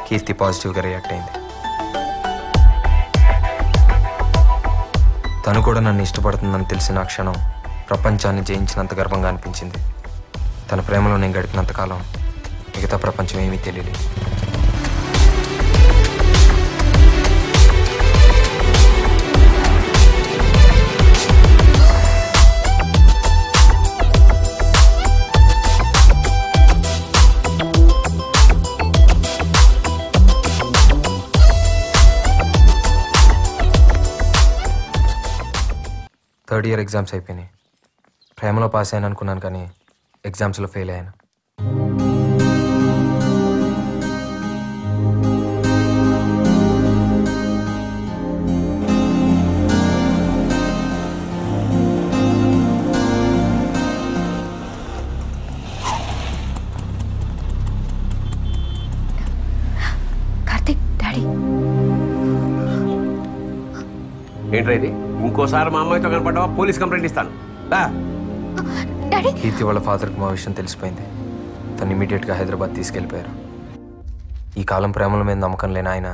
కీర్తి పాజిటివ్గా రియాక్ట్ అయింది. తను కూడా నన్ను ఇష్టపడుతుందని తెలిసిన ఆ క్షణం ప్రపంచాన్ని జయించినంత గర్వంగా అనిపించింది. తన ప్రేమలో నేను గడిపినంతకాలం మిగతా ప్రపంచం ఏమీ తెలియలేదు. థర్డ్ ఇయర్ ఎగ్జామ్స్ అయిపోయినాయి. ప్రేమలో పాస్ అయ్యాను అనుకున్నాను, కానీ ఎగ్జామ్స్లో ఫెయిల్ అయ్యాను. కార్తిక్, డాడీ. ఏంట్రా ఇది? ఇంకోసారి మా అమ్మాయితో కనపడ్డావా పోలీస్ కంప్లైంట్ ఇస్తాను. కీర్తి వాళ్ళ ఫాదర్కి మా విషయం తెలిసిపోయింది. తను ఇమీడియట్గా హైదరాబాద్ తీసుకెళ్ళిపోయారు. ఈ కాలం ప్రేమల మీద నమ్మకం లేని ఆయన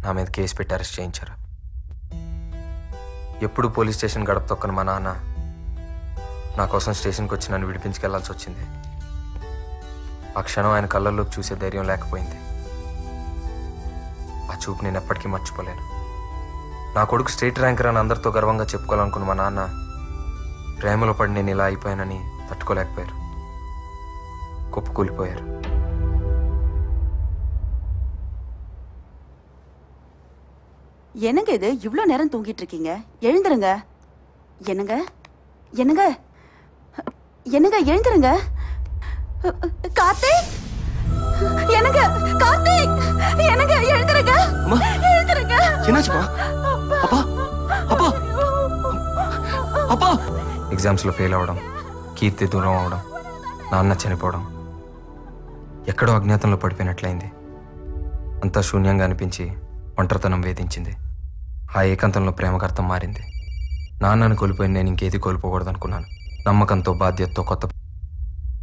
నా మీద కేసు పెట్టి అరెస్ట్ చేయించారు. ఎప్పుడు పోలీస్ స్టేషన్ గడప తొక్కని మా నాన్న నా కోసం స్టేషన్కి వచ్చి నన్ను విడిపించుకెళ్లాల్సి వచ్చింది. ఆ క్షణం ఆయన కళ్ళల్లోకి చూసే ధైర్యం లేకపోయింది. ఆ చూపు నేను ఎప్పటికీ మర్చిపోలేను. నా కొడుకు స్టేట్ ర్యాంకర్ అని అందరితో గర్వంగా చెప్పుకోవాలనుకున్న మా నాన్న ప్రేమలో పడి నేను ఇలా అయిపోయానని తట్టుకోలేకపోయారు. కుప్పకూలిపోయారు. என்னங்க இது இவ்வளோ நேரம் தூங்கிட்டு இருக்கீங்க? எழுந்துருங்க. என்னங்க என்னங்க என்னங்க எழுந்துருங்க. கார்த்திக், என்னங்க கார்த்திக், என்னங்க எழுந்துருங்க. எழுந்துருங்க. என்னாச்சுப்பா? அப்பா அப்பா அப்பா. ఎగ్జామ్స్లో ఫెయిల్ అవ్వడం, కీర్తి దూరం అవడం, నాన్న చనిపోవడం, ఎక్కడో అజ్ఞాతంలో పడిపోయినట్లయింది. అంతా శూన్యంగా అనిపించి ఒంటరితనం వేధించింది. ఆ ఏకాంతంలో ప్రేమకర్థం మారింది. నాన్నను కోల్పోయి నేను ఇంకేది కోల్పోకూడదు అనుకున్నాను. నమ్మకంతో, బాధ్యతతో కొత్త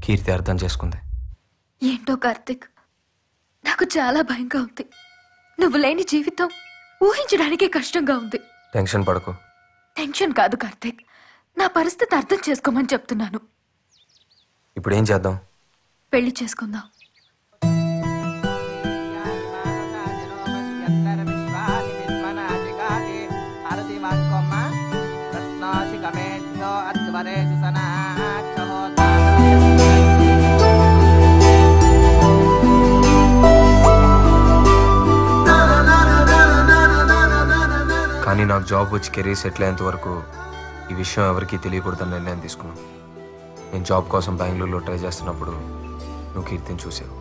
కీర్తి అర్థం చేసుకుంది. ఏంటో కార్తిక్, నాకు చాలా భయంగా ఉంది. నువ్వు లేని జీవితం ఊహించడానికే కష్టంగా ఉంది. టెన్షన్ పడకు. టెన్షన్ కాదు కార్తిక్, నా పరిస్థితి అర్థం చేసుకోమని చెప్తున్నాను. ఇప్పుడు ఏం చేద్దాం? పెళ్లి చేసుకుందాం. కానీ నాకు జాబ్ వచ్చి కెరీర్ సెటిల్ అయ్యేంత వరకు ఈ విషయం ఎవరికీ తెలియకూడదని నిర్ణయం తీసుకున్నాను. నేను జాబ్ కోసం బెంగళూరులో ట్రై చేస్తున్నప్పుడు నువ్వు కీర్తిని చూసావు.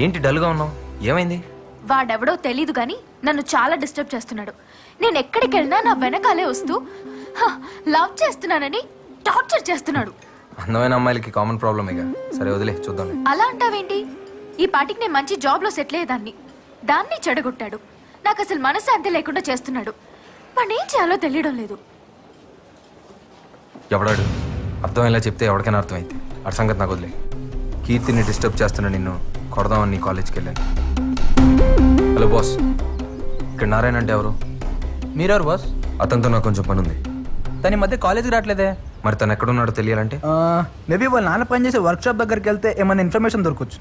ఏంటి డల్గా ఉన్నావు? ఏమైంది? వాడెవడో తెలీదు గాని నన్ను చాలా డిస్టర్బ్ చేస్తున్నాడు. నేను ఎక్కడికి వెళ్ళినా నా వెనకాలే వస్తూ లవ్ చేస్తున్నానని టార్చర్ చేస్తున్నాడు. అందమైన అమ్మాయిలకి కామన్ ప్రాబ్లమేగా. సరే వదిలే, చూద్దాం. అలా అంటావేంటి? ఈ పాటికి నేను మంచి జాబ్ లో సెటిల్ అయ్యేదాన్ని. దాన్ని చెడగొట్టాడు. నాకు అసలు మనశ్శాంతి లేకుండా చేస్తున్నాడు. వాడిని ఏం చేయాలో తెలియడం లేదు. ఎవడాడు? అర్థమయ్యేలా చెప్తే ఎవరికైనా అర్థమైంది. ఆ సంగతి నాకు వదిలే. కీర్తిని డిస్టర్బ్ చేస్తున్నా నిన్ను కొడదామని నీ కాలేజ్కి వెళ్ళాను. హలో బాస్, ఇక్కడ నారాయణ అంటే ఎవరు? మీరెవరు బాస్? అతనితో నాకు కొంచెం పని ఉంది. తను ఈ మధ్య కాలేజీకి రావట్లేదే. మరి తను ఎక్కడున్నాడో తెలియాలంటే మేబీ వాళ్ళ నాన్న పనిచేసే వర్క్షాప్ దగ్గరికి వెళ్తే ఏమైనా ఇన్ఫర్మేషన్ దొరకవచ్చు.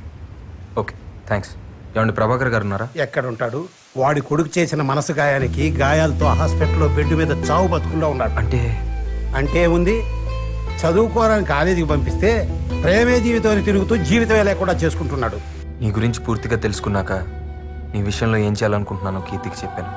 Okay, thanks. ఏమండి ప్రభాకర్ గారు ఉన్నారా? ఎక్కడుంటాడు? వాడి కొడుకు చేసిన మనసు గాయానికి గాయాలతో హాస్పిటల్లో బెడ్ మీద చావు బతుకుండా ఉన్నాడు. అంటే ఉంది, చదువుకోవడానికి కాలేజీకి పంపిస్తే ప్రేమే జీవితాన్ని తిరుగుతూ జీవితమే లేకుండా చేసుకుంటున్నాడు. నీ గురించి పూర్తిగా తెలుసుకున్నాక నీ విషయంలో ఏం చేయాలనుకుంటున్నానో కీర్తికి చెప్పాను.